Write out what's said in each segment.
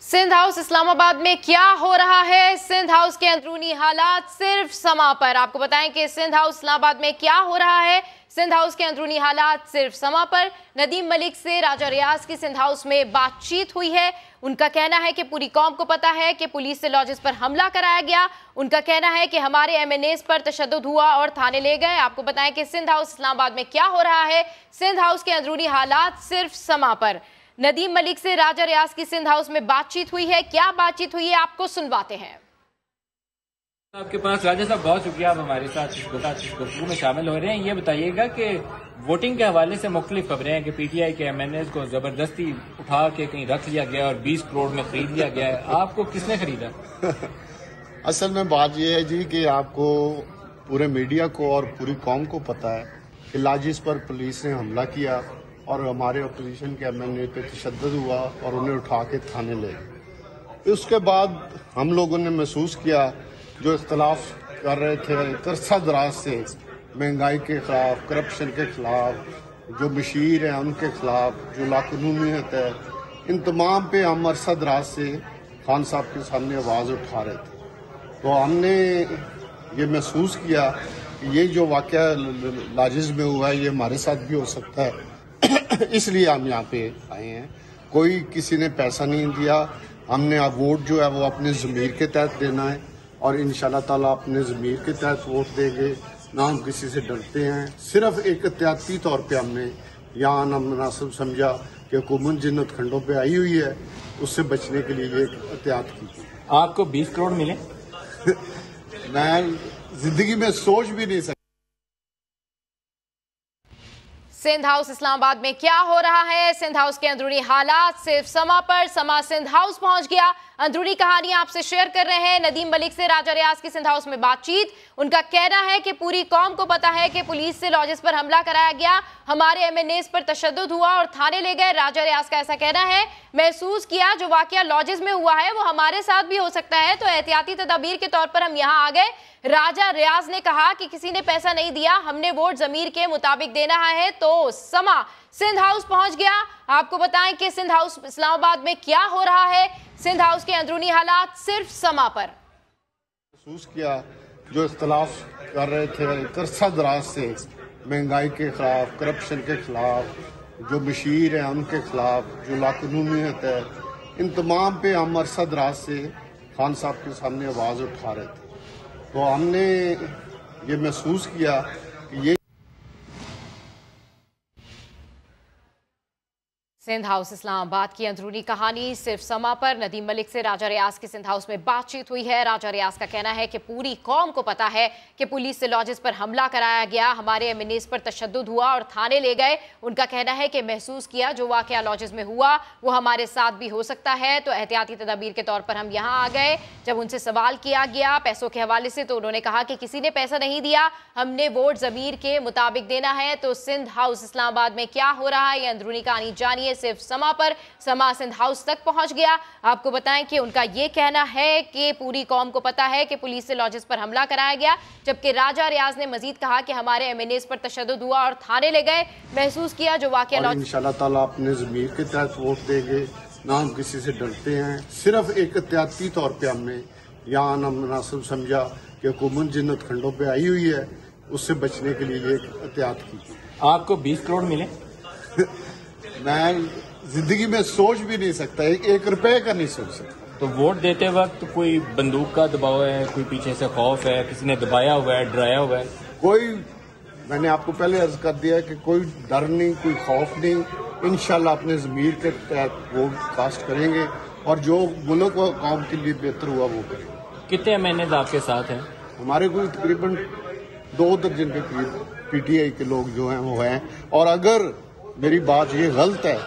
Sindh house Islamabad में क्या हो रहा है? सिंध हाउस के अंदरूनी हालात सिर्फ समा पर। आपको बताएं कि सिंध हाउस इस्लामाबाद में क्या हो रहा है। सिंध हाउस के अंदरूनी हालात सिर्फ समा पर। नदीम मलिक से राजा रियाज की सिंध हाउस में बातचीत हुई है। उनका कहना है कि पूरी कौम को पता है कि पुलिस से लॉजेस पर हमला कराया गया। उनका कहना है कि हमारे MNAs पर तशद्दुद हुआ और थाने ले गए। आपको बताएं कि सिंध हाउस इस्लामाबाद में क्या हो रहा है। सिंध हाउस के अंदरूनी हालात सिर्फ समा पर। नदीम मलिक से राजा रियाज की सिंध हाउस में बातचीत हुई है। क्या बातचीत हुई है आपको सुनवाते हैं। आपके पास राजा साहब, बहुत शुक्रिया, आप हमारे साथ इस गुफ्तगू में शामिल हो रहे हैं। ये बताइएगा कि वोटिंग के हवाले से मुख्तलिफ खबरें हैं कि PTI के MNAs को जबरदस्ती उठा के कहीं रख लिया गया और 20 करोड़ में खरीद लिया गया है। आपको किसने खरीदा? असल में बात यह है जी कि आपको पूरे मीडिया को और पूरी कौम को पता है कि लाजिस पर पुलिस ने हमला किया और हमारे अपोजिशन के MNA पे तशद्दुद हुआ और उन्हें उठा के थाने ले गए। उसके बाद हम लोगों ने महसूस किया जो इख्तलाफ कर रहे थे अरसा दराज से, महंगाई के खिलाफ, करप्शन के खिलाफ, जो मशीर हैं उनके खिलाफ, जो लाकानूनीत है, इन तमाम पे हम अरसा दराज से खान साहब के सामने आवाज़ उठा रहे थे। तो हमने ये महसूस किया कि ये जो वाक़या लाजिज में हुआ है ये हमारे साथ भी हो सकता है। इसलिए हम यहाँ पे आए हैं। कोई किसी ने पैसा नहीं दिया। हमने अब वोट जो है वो अपने ज़मीर के तहत देना है और इंशाल्लाह ताला अपने ज़मीर के तहत वोट देंगे। ना हम किसी से डरते हैं। सिर्फ एक एहतियाती तौर पे हमने यहाँ आना मुनासिब समझा कि हुकूमत जिन खंडों पे आई हुई है उससे बचने के लिए ये एहतियात की। आपको 20 करोड़ मिले? मैं जिंदगी में सोच भी नहीं सकता। सिंध हाउस इस्लामाबाद में क्या हो रहा है? सिंध हाउस के अंदरूनी हालात सिर्फ समा पर। समा सिंध हाउस पहुंच गया। अंदरूनी कहानी आपसे शेयर कर रहे हैं। नदीम मलिक से राजा रियाज की सिंध हाउस में बातचीत। उनका कहना है कि पूरी कौम को पता है कि पुलिस से लॉजेस पर हमला कराया गया, हमारे MNAs पर तशद्दुद हुआ और थाने ले गए। राजा रियाज का ऐसा कहना है, महसूस किया जो वाकया लॉजेस में हुआ है वो हमारे साथ भी हो सकता है, तो एहतियाती तदाबीर के तौर पर हम यहाँ आ गए। राजा रियाज ने कहा कि किसी ने पैसा नहीं दिया, हमने वोट ज़मीर के मुताबिक देना है। तो समा सिंध हाउस पहुंच गया। आपको बताएं कि सिंध हाउस इस्लामाबाद में क्या हो रहा है। सिंध हाउस के अंदरूनी हालात सिर्फ समा पर। महसूस किया जो इख्तलाफ कर रहे थे अरसा दराज से, महंगाई के खिलाफ, करप्शन के खिलाफ, जो मशीर हैं उनके खिलाफ, जो लाकानूनीत है, इन तमाम पे हम अरसा दराज से खान साहब के सामने आवाज़ उठा रहे थे। तो हमने ये महसूस किया कि ये सिंध हाउस इस्लामाबाद की अंदरूनी कहानी सिर्फ समा पर। नदीम मलिक से राजा रियाज की सिंध हाउस में बातचीत हुई है। राजा रियाज का कहना है कि पूरी कौम को पता है कि पुलिस से लॉजेस पर हमला कराया गया, हमारे MNAs पर तशद्दुद हुआ और थाने ले गए। उनका कहना है कि महसूस किया जो वाकया लॉजेस में हुआ वो हमारे साथ भी हो सकता है, तो एहतियाती तदाबीर के तौर पर हम यहाँ आ गए। जब उनसे सवाल किया गया पैसों के हवाले से तो उन्होंने कहा कि किसी ने पैसा नहीं दिया, हमने वोट ज़मीर के मुताबिक देना है। तो सिंध हाउस इस्लामाबाद में क्या हो रहा है ये अंदरूनी कहानी जानिए। सिर्फ समा पर। समा सिंध हाउस तक पहुंच गया। आपको बताएं कि उनका ये कहना है कि पूरी कौम को पता है कि पुलिस से लॉजेस पर हमला कराया गया, जबकि राजा रियाज ने मजीद कहा कि हमारे MNAs पर तशद्दुद हुआ और थाने ले गए। महसूस किया जो वाकया इंशाल्लाह ताला अपने ज़मीर के तहत वोट देंगे। ना हम किसी से डरते हैं। सिर्फ एक एहतियाती तौर पे हमने यहाँ आना मुनासिब समझा कि हुकूमत जिन खंडों पे आई हुई है उससे बचने के लिए ये एहतियात की। आपको 20 करोड़ मिले? मैं जिंदगी में सोच भी नहीं सकता। एक रुपए का नहीं सोच सकता। तो वोट देते वक्त कोई बंदूक का दबाव है, कोई पीछे से खौफ है, किसी ने दबाया हुआ है, डराया हुआ है? कोई, मैंने आपको पहले अर्ज कर दिया कि कोई डर नहीं, कोई खौफ नहीं। इंशाल्लाह अपने ज़मीर के तहत वोट कास्ट करेंगे और जो मुल्क व कौम के लिए बेहतर हुआ वो करेंगे। कितने MNAs आपके साथ हैं? हमारे कोई तकरीबन 2 दर्जन के करीब PTI के लोग जो हैं वो हैं। और अगर मेरी बात ये गलत है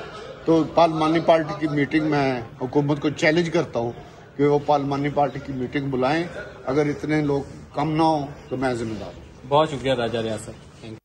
तो पार्लिमानी पार्टी की मीटिंग में हुकूमत को चैलेंज करता हूँ कि वो पार्लिमानी पार्टी की मीटिंग बुलाएं। अगर इतने लोग कम ना हो तो मैं जिम्मेदार हूँ। बहुत शुक्रिया राजा रियाज साहब।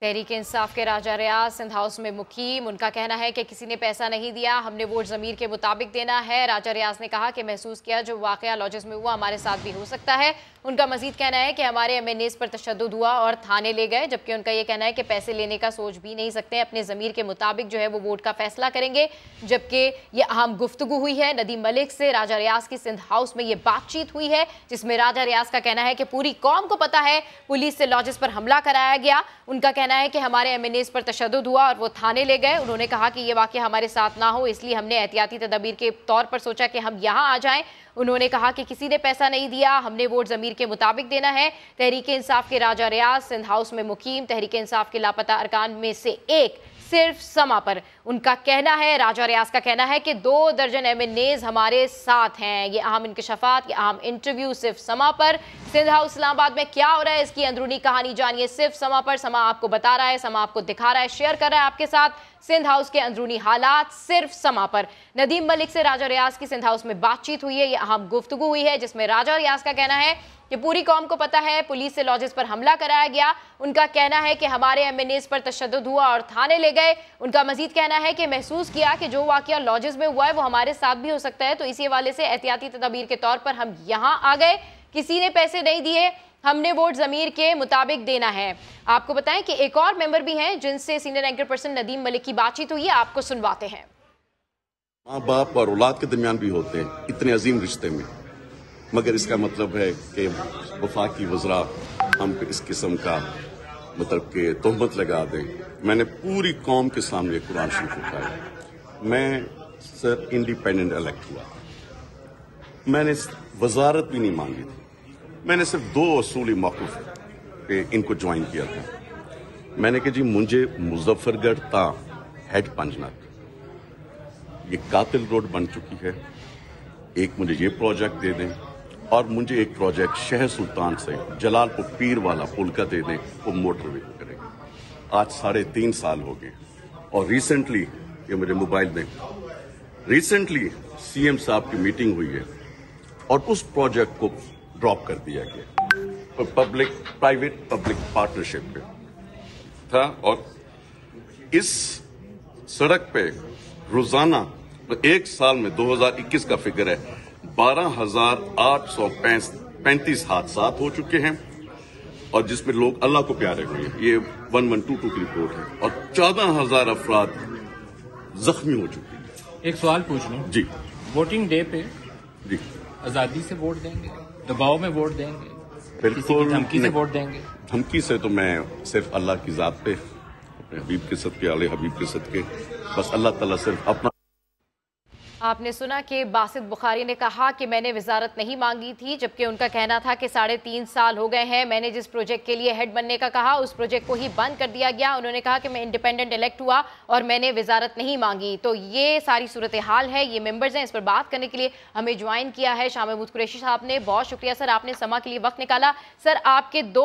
तहरीक इंसाफ के राजा रियाज सिंध हाउस में मुकीम, उनका कहना है कि किसी ने पैसा नहीं दिया, हमने वोट ज़मीर के मुताबिक देना है। राजा रियाज ने कहा कि महसूस किया जो वाक़या लॉजेस में हुआ हमारे साथ भी हो सकता है। उनका मजीद कहना है कि हमारे MNAs पर तशद्दुद हुआ और थाने ले गए, जबकि उनका ये कहना है कि पैसे लेने का सोच भी नहीं सकते, अपने ज़मीर के मुताबिक जो है वो वोट का फैसला करेंगे। जबकि ये अहम गुफ्तगू हुई है नदीम मलिक से राजा रियाज की सिंध हाउस में ये बातचीत हुई है, जिसमें राजा रियाज का कहना है कि पूरी कौम को पता है पुलिस से लॉजेस पर हमला कराया गया। उनका कहना है कि हमारे MNAs पर तशद्दुद हुआ और वो थाने ले गए। उन्होंने कहा कि ये वाक़या हमारे साथ ना हो, इसलिए हमने एहतियाती तदबीर के तौर पर सोचा कि हम यहाँ आ जाएं। उन्होंने कहा कि किसी ने पैसा नहीं दिया, हमने वोट ज़मीर के मुताबिक देना है। तहरीक इंसाफ के राजा रियाज सिंध हाउस में मुकीम, तहरीक इंसाफ के लापता अरकान में से एक सिर्फ समा पर। उनका कहना है, राजा रियाज का कहना है कि 2 दर्जन MNAs हमारे साथ हैं। ये अहम इंकशाफात, ये अहम इंटरव्यू सिर्फ समा पर। सिंध हाउस इस्लामाबाद में क्या हो रहा है, इसकी अंदरूनी कहानी जानिए सिर्फ समा पर। समा आपको बता रहा है, समा आपको दिखा रहा है, शेयर कर रहा है आपके साथ सिंध हाउस के अंदरूनी हालात सिर्फ समा पर। नदीम मलिक से राजा रियाज की सिंध हाउस में बातचीत हुई है, ये अहम गुफ्तगू हुई है, जिसमें राजा रियाज का कहना है कि पूरी कौम को पता है पुलिस से लॉजेस पर हमला कराया गया। उनका कहना है कि हमारे MNAs पर तशद्दुद हुआ और थाने ले गए। उनका मजीद कहना है कि महसूस किया कि जो वाक़या लॉजेस में हुआ है वो हमारे साथ भी हो सकता है, तो इसी हवाले से एहतियाती तदबीर के तौर पर हम यहाँ आ गए। किसी ने पैसे नहीं दिए, हमने वोट ज़मीर के मुताबिक देना है। आपको बताएं कि एक और मेंबर भी हैं जिनसे senior anchor person Nadeem Malik की बातचीत हुई है, आपको सुनवाते हैं। माँ बाप और औलाद के दरमियान भी होते हैं इतने अजीम रिश्ते में, मगर इसका मतलब है कि वफाकी वज़रा हम पे इस किस्म का मतलब कि तोहमत लगा दें। मैंने पूरी कौम के सामने कुरान शरीफ उठाया। मैं सर इंडिपेंडेंट इलेक्ट हुआ, मैंने वजारत भी नहीं मांगी थी, मैंने सिर्फ 2 असूली मौक़िफ़ पे इनको ज्वाइन किया था। मैंने कहा जी मुझे मुजफ्फरगढ़ ता हेड पंजनाथ, ये कातिल रोड बन चुकी है, एक मुझे ये प्रोजेक्ट दे दें और मुझे एक प्रोजेक्ट शहर सुल्तान से जलालपुर पीर वाला पुल का दे दें, वो मोटरवे करेंगे। आज 3.5 साल हो गए और रिसेंटली ये मेरे मोबाइल में रिसेंटली CM साहब की मीटिंग हुई है और उस प्रोजेक्ट को ड्रॉप कर दिया गया। पब्लिक प्राइवेट पब्लिक पार्टनरशिप पे था और इस सड़क पे रोजाना 1 साल में 2021 का फिगर है 12,835 हादसात हो चुके हैं और जिसमें लोग अल्लाह को प्यारे हुए हैं। ये 1122 की रिपोर्ट है और 14,000 अफराद जख्मी हो चुके हैं। एक सवाल पूछ लूं जी, वोटिंग डे पे जी आजादी से वोट देंगे, दबाव में वोट देंगे, किसी की धमकी से वोट देंगे? धमकी से तो मैं सिर्फ अल्लाह की जात पे, अपने हबीब के सदके, आले हबीब के सदके, बस अल्लाह ताला सिर्फ अपना। आपने सुना कि बासित बुखारी ने कहा कि मैंने वजारत नहीं मांगी थी, जबकि उनका कहना था कि 3.5 साल हो गए हैं, मैंने जिस प्रोजेक्ट के लिए हेड बनने का कहा उस प्रोजेक्ट को ही बंद कर दिया गया। उन्होंने कहा कि मैं इंडिपेंडेंट इलेक्ट हुआ और मैंने वजारत नहीं मांगी। तो ये सारी सूरत हाल है, ये मेंबर्स हैं। इस पर बात करने के लिए हमें ज्वाइन किया है शाह महमूद कुरैशी साहब ने। बहुत शुक्रिया सर, आपने समा के लिए वक्त निकाला। सर, आपके 2